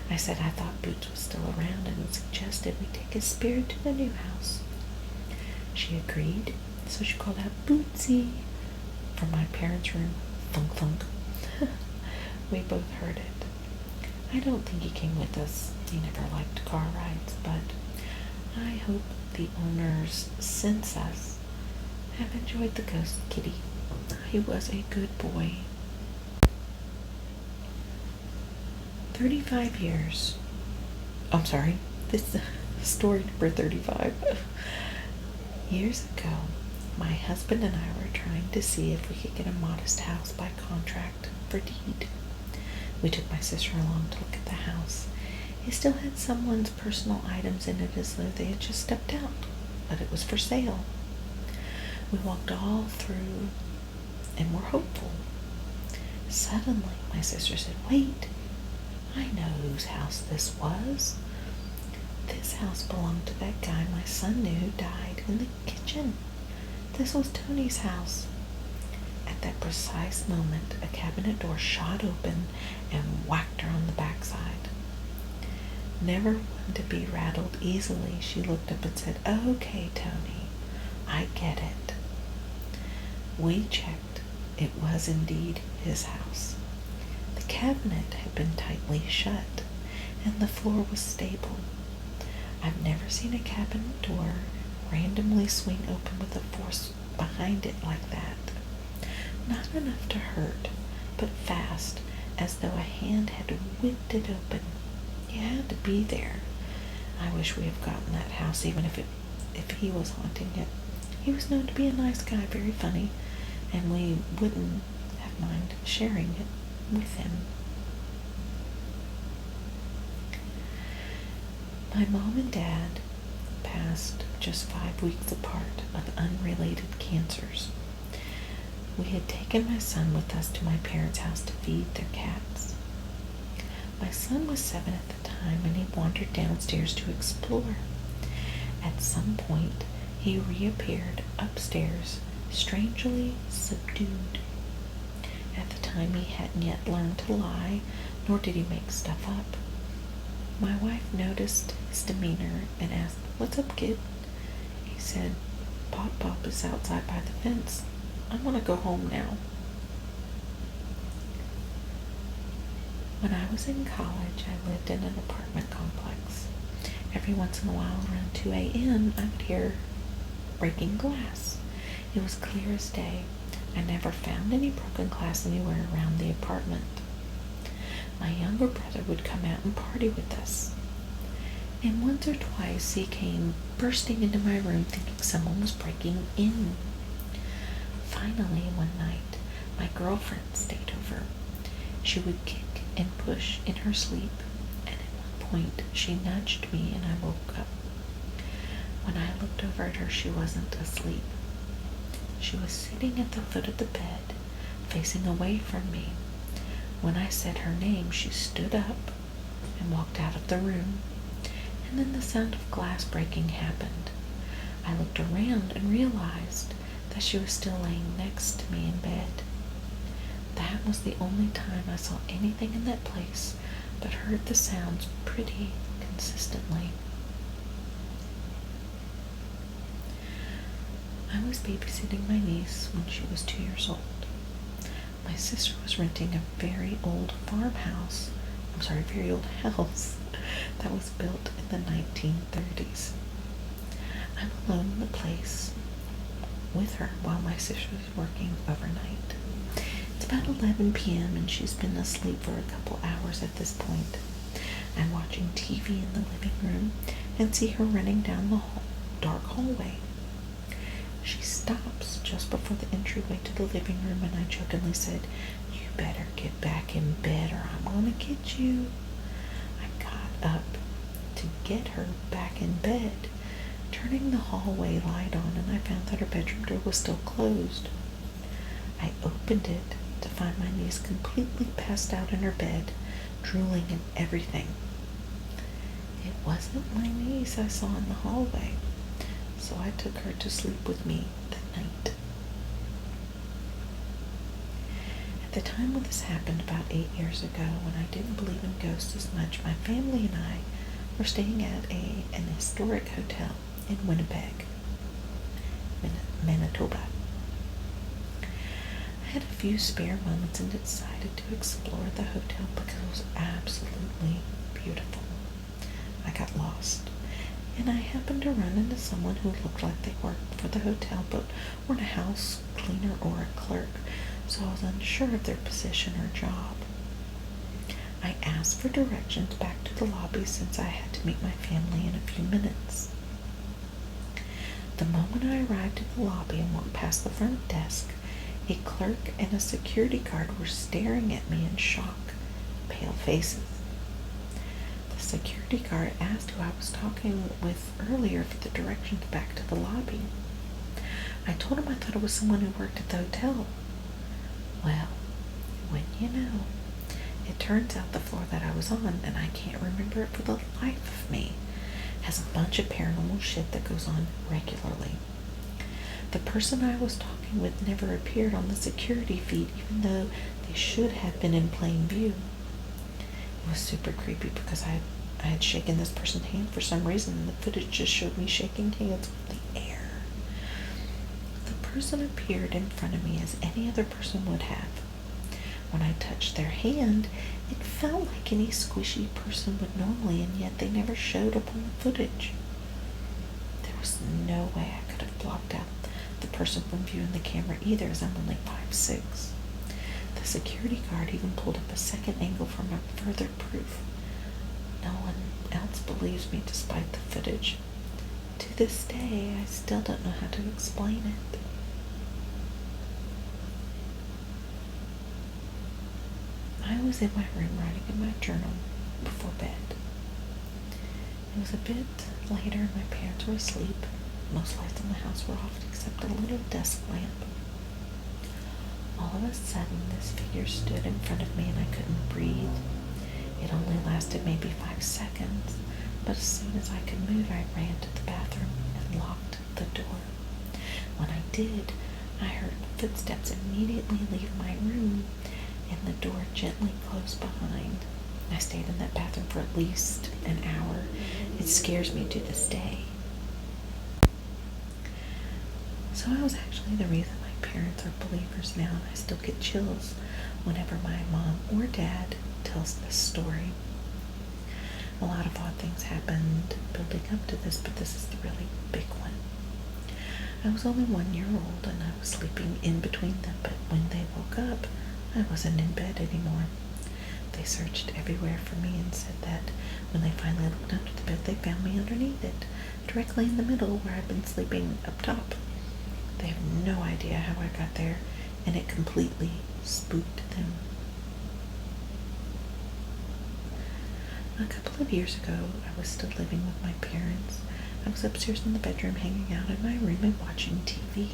I said I thought Boots was still around and suggested we take his spirit to the new house. She agreed, so she called out Bootsy from my parents' room. Thunk thunk. We both heard it. I don't think he came with us. He never liked car rides, but I hope the owners since us have enjoyed the ghost kitty. He was a good boy. 35 years. I'm sorry, this is story number 35. Years ago, my husband and I were trying to see if we could get a modest house by contract for deed. We took my sister along to look at the house. It still had someone's personal items in it as though they had just stepped out, but it was for sale. We walked all through and were hopeful. Suddenly, my sister said, "Wait, I know whose house this was. This house belonged to that guy my son knew who died in the kitchen. This was Tony's house." At that precise moment, a cabinet door shot open and whacked her on the backside. Never one to be rattled easily, she looked up and said, "Okay, Tony, I get it." We checked. It was indeed his house. The cabinet had been tightly shut, and the floor was stable. I've never seen a cabinet door randomly swing open with a force behind it like that. Not enough to hurt, but fast, as though a hand had whipped it open. You had to be there. I wish we had gotten that house, even if he was haunting it. He was known to be a nice guy, very funny, and we wouldn't have minded sharing it with him. My mom and dad passed just 5 weeks apart of unrelated cancers. We had taken my son with us to my parents' house to feed their cats. My son was 7 at the time, and he wandered downstairs to explore. At some point, he reappeared upstairs, strangely subdued. At the time, he hadn't yet learned to lie, nor did he make stuff up. My wife noticed his demeanor and asked, "What's up, kid?" He said, Pop is outside by the fence. I want to go home now." When I was in college, I lived in an apartment complex. Every once in a while, around 2 a.m., I would hear breaking glass. It was clear as day. I never found any broken glass anywhere around the apartment. My younger brother would come out and party with us, and once or twice he came bursting into my room thinking someone was breaking in. Finally, one night, my girlfriend stayed over. She would kick and push in her sleep, and at one point she nudged me and I woke up. When I looked over at her, she wasn't asleep. She was sitting at the foot of the bed, facing away from me. When I said her name, she stood up and walked out of the room, and then the sound of glass breaking happened. I looked around and realized that she was still laying next to me in bed. That was the only time I saw anything in that place, but heard the sounds pretty consistently. I was babysitting my niece when she was 2 years old. My sister was renting a very old very old house that was built in the 1930s. I'm alone in the place with her while my sister is working overnight. It's about 11 p.m. and she's been asleep for a couple hours at this point. I'm watching TV in the living room and see her running down the dark hallway. She stops just before the entryway to the living room, and I jokingly said, "You better get back in bed or I'm gonna get you." I got up to get her back in bed, turning the hallway light on, and I found that her bedroom door was still closed. I opened it to find my niece completely passed out in her bed, drooling and everything. It wasn't my niece I saw in the hallway, so I took her to sleep with me that night. At the time when this happened, about 8 years ago, when I didn't believe in ghosts as much, my family and I were staying at an historic hotel in Winnipeg, Manitoba. I had a few spare moments and decided to explore the hotel because it was absolutely beautiful. I got lost, and I happened to run into someone who looked like they worked for the hotel but weren't a house cleaner or a clerk, so I was unsure of their position or job. I asked for directions back to the lobby since I had to meet my family in a few minutes. The moment I arrived in the lobby and walked past the front desk, a clerk and a security guard were staring at me in shock, pale faces. The security guard asked who I was talking with earlier for the directions back to the lobby. I told him I thought it was someone who worked at the hotel. Well, wouldn't you know, it turns out the floor that I was on, and I can't remember it for the life of me, has a bunch of paranormal shit that goes on regularly. The person I was talking with never appeared on the security feed, even though they should have been in plain view. It was super creepy because I had shaken this person's hand for some reason, and the footage just showed me shaking hands with the air. The person appeared in front of me as any other person would have. When I touched their hand, it felt like any squishy person would normally, and yet they never showed up on the footage. There was no way I could have blocked out the person from viewing the camera either, as I'm only 5'6". The security guard even pulled up a second angle for my further proof. No one else believes me despite the footage. To this day, I still don't know how to explain it. I was in my room writing in my journal before bed. It was a bit later and my parents were asleep. Most lights in the house were off except a little desk lamp. All of a sudden, this figure stood in front of me and I couldn't breathe. It only lasted maybe 5 seconds, but as soon as I could move, I ran to the bathroom and locked the door. When I did, I heard footsteps immediately leave my room and the door gently closed behind. I stayed in that bathroom for at least an hour. It scares me to this day. So I was actually the reason my parents are believers now, and I still get chills whenever my mom or dad tells this story. A lot of odd things happened building up to this, but this is the really big one. I was only 1 year old and I was sleeping in between them, but when they woke up, I wasn't in bed anymore. They searched everywhere for me and said that when they finally looked under the bed, they found me underneath it, directly in the middle where I'd been sleeping up top. They have no idea how I got there, and it completely spooked them. A couple of years ago, I was still living with my parents. I was upstairs in the bedroom hanging out in my room and watching TV.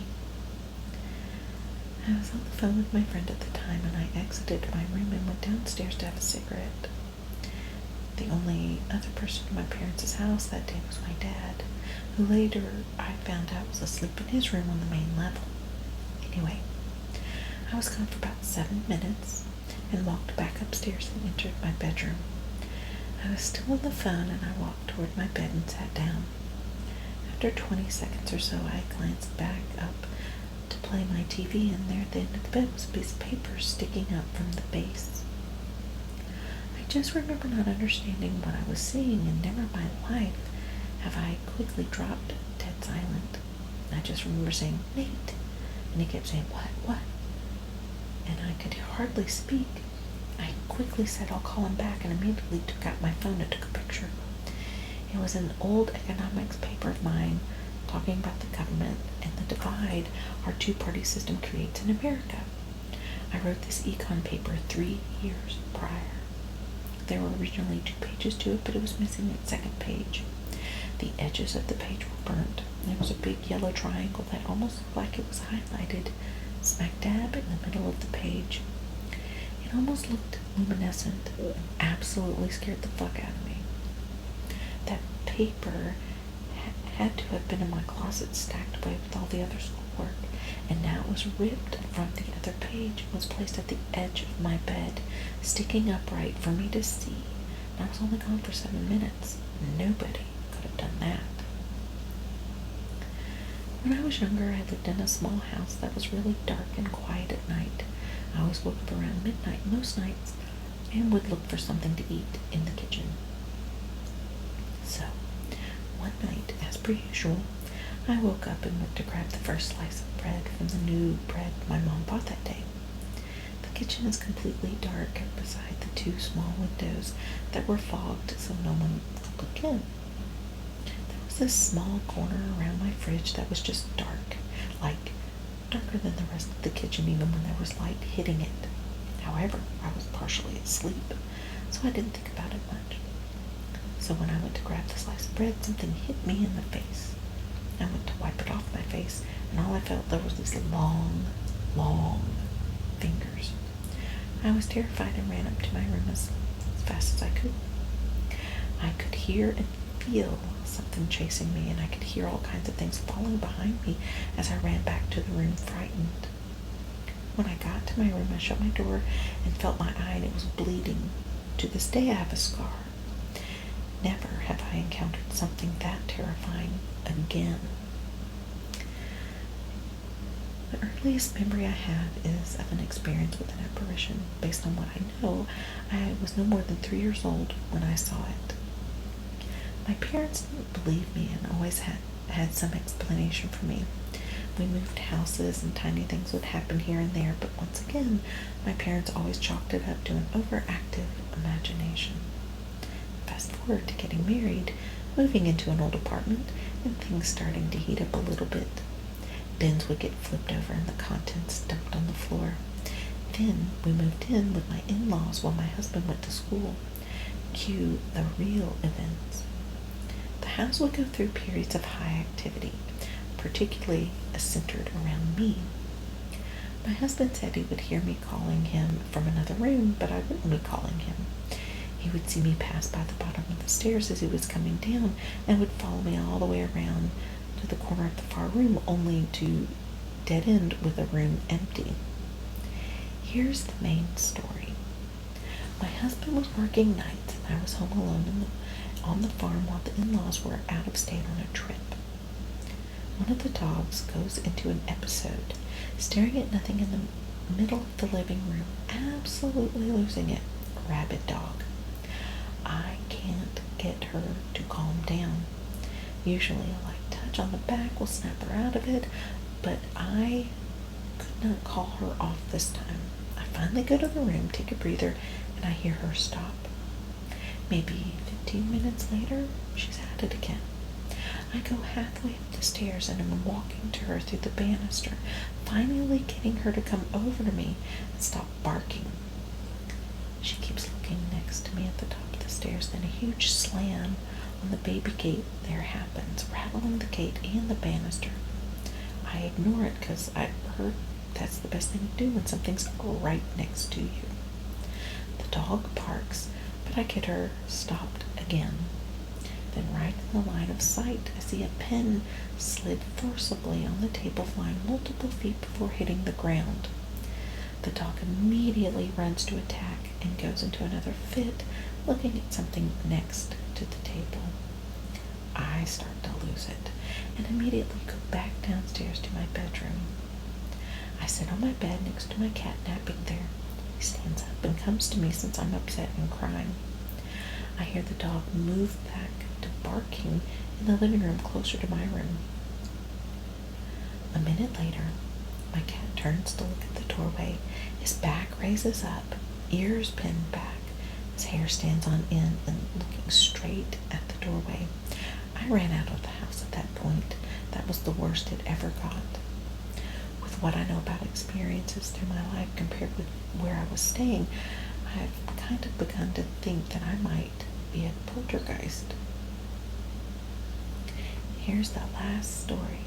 I was on the phone with my friend at the time, and I exited my room and went downstairs to have a cigarette. The only other person in my parents' house that day was my dad, who later I found out was asleep in his room on the main level. Anyway, I was gone for about 7 minutes and walked back upstairs and entered my bedroom. I was still on the phone and I walked toward my bed and sat down. After 20 seconds or so, I glanced back up to play my TV, and there at the end of the bed was a piece of paper sticking up from the base. I just remember not understanding what I was seeing, and never in my life have I quickly dropped dead silent. I just remember saying, "Nate," and he kept saying, what? And I could hardly speak. I quickly said, "I'll call him back," and immediately took out my phone and took a picture. It was an old economics paper of mine talking about the government and the divide our two-party system creates in America. I wrote this econ paper 3 years prior. There were originally 2 pages to it, but it was missing its second page. The edges of the page were burnt. There was a big yellow triangle that almost looked like it was highlighted smack dab in the middle of the page. It almost looked luminescent and absolutely scared the fuck out of me. That paper had to have been in my closet stacked away with all the other schoolwork, and now it was ripped from the other page and was placed at the edge of my bed, sticking upright for me to see. And I was only gone for 7 minutes. Nobody could have done that. When I was younger, I lived in a small house that was really dark and quiet at night. I always woke up around midnight most nights and would look for something to eat in the kitchen. So, one night, as per usual, I woke up and went to grab the first slice of bread from the new bread my mom bought that day. The kitchen is completely dark beside the 2 small windows that were fogged so no one could look in. There was this small corner around my fridge that was just dark, like darker than the rest of the kitchen even when there was light hitting it. However, I was partially asleep, so I didn't think about it much. So when I went to grab the slice of bread, something hit me in the face. I went to wipe it off my face, and all I felt there was these long, long fingers. I was terrified and ran up to my room as fast as I could. I could hear and feel something chasing me, and I could hear all kinds of things falling behind me as I ran back to the room frightened. When I got to my room, I shut my door and felt my eye, and it was bleeding. To this day, I have a scar. Never have I encountered something that terrifying again. The earliest memory I have is of an experience with an apparition. Based on what I know, I was no more than 3 years old when I saw it. My parents didn't believe me and always had some explanation for me. We moved houses and tiny things would happen here and there, but once again, my parents always chalked it up to an overactive imagination. Fast forward to getting married, moving into an old apartment, and things starting to heat up a little bit. Bins would get flipped over and the contents dumped on the floor. Then we moved in with my in-laws while my husband went to school. Cue the real events. The house would go through periods of high activity, particularly centered around me. My husband said he would hear me calling him from another room, but I wouldn't be calling him. He would see me pass by the bottom of the stairs as he was coming down and would follow me all the way around to the corner of the far room, only to dead end with a room empty. Here's the main story. My husband was working nights and I was home alone on the farm while the in-laws were out of state on a trip. One of the dogs goes into an episode, staring at nothing in the middle of the living room, absolutely losing it. Rabid dog. I can't get her to calm down. Usually a light touch on the back will snap her out of it, but I could not call her off this time. I finally go to the room, take a breather, and I hear her stop. Maybe 15 minutes later, she's at it again. I go halfway up the stairs and am walking to her through the banister, finally getting her to come over to me and stop barking. She keeps looking next to me at the top of the stairs, then a huge slam on the baby gate there happens, rattling the gate and the banister. I ignore it because I've heard that's the best thing to do when something's right next to you. The dog barks, but I get her stopped again. Then right in the line of sight, I see a pen slid forcibly on the table, flying multiple feet before hitting the ground. The dog immediately runs to attack and goes into another fit, looking at something next to the table. I start to lose it and immediately go back downstairs to my bedroom. I sit on my bed next to my cat napping there. He stands up and comes to me since I'm upset and crying. I hear the dog move back to barking in the living room closer to my room. A minute later, my cat turns to look at the doorway. His back raises up, ears pinned back. His hair stands on end and looking straight at the doorway. I ran out of the house at that point. That was the worst it ever got. With what I know about experiences through my life compared with where I was staying, I've kind of begun to think that I might be a poltergeist. Here's the last story.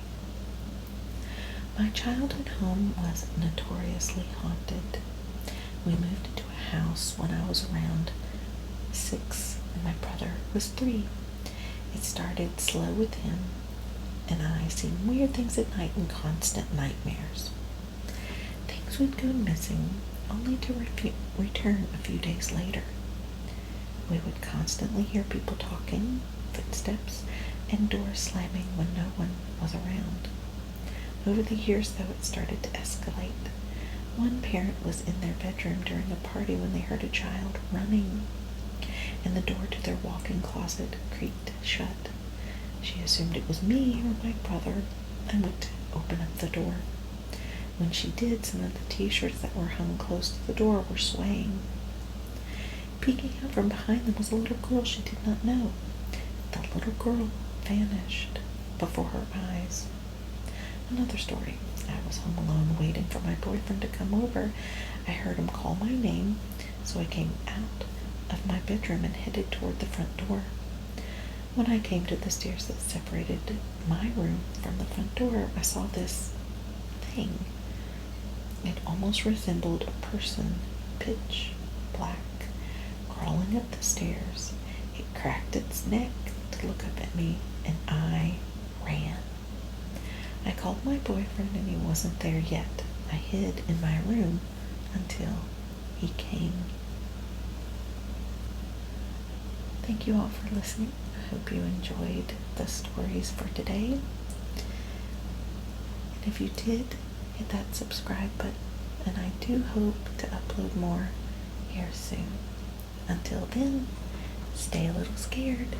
My childhood home was notoriously haunted. We moved into a house when I was around 6 and my brother was 3. It started slow with him and I seeing weird things at night and constant nightmares. Things would go missing only to return a few days later. We would constantly hear people talking, footsteps, and doors slamming when no one was around. Over the years, though, it started to escalate. One parent was in their bedroom during a party when they heard a child running, and the door to their walk-in closet creaked shut. She assumed it was me or my brother and went to open up the door. When she did, some of the t-shirts that were hung close to the door were swaying. Peeking out from behind them was a little girl she did not know. The little girl vanished before her eyes. Another story. I was home alone waiting for my boyfriend to come over. I heard him call my name, so I came out of my bedroom and headed toward the front door. When I came to the stairs that separated my room from the front door, I saw this thing. It almost resembled a person, pitch black, crawling up the stairs. It cracked its neck to look up at me, and I ran. I called my boyfriend and he wasn't there yet. I hid in my room until he came. Thank you all for listening. I hope you enjoyed the stories for today. And if you did, hit that subscribe button. And I do hope to upload more here soon. Until then, stay a little scared.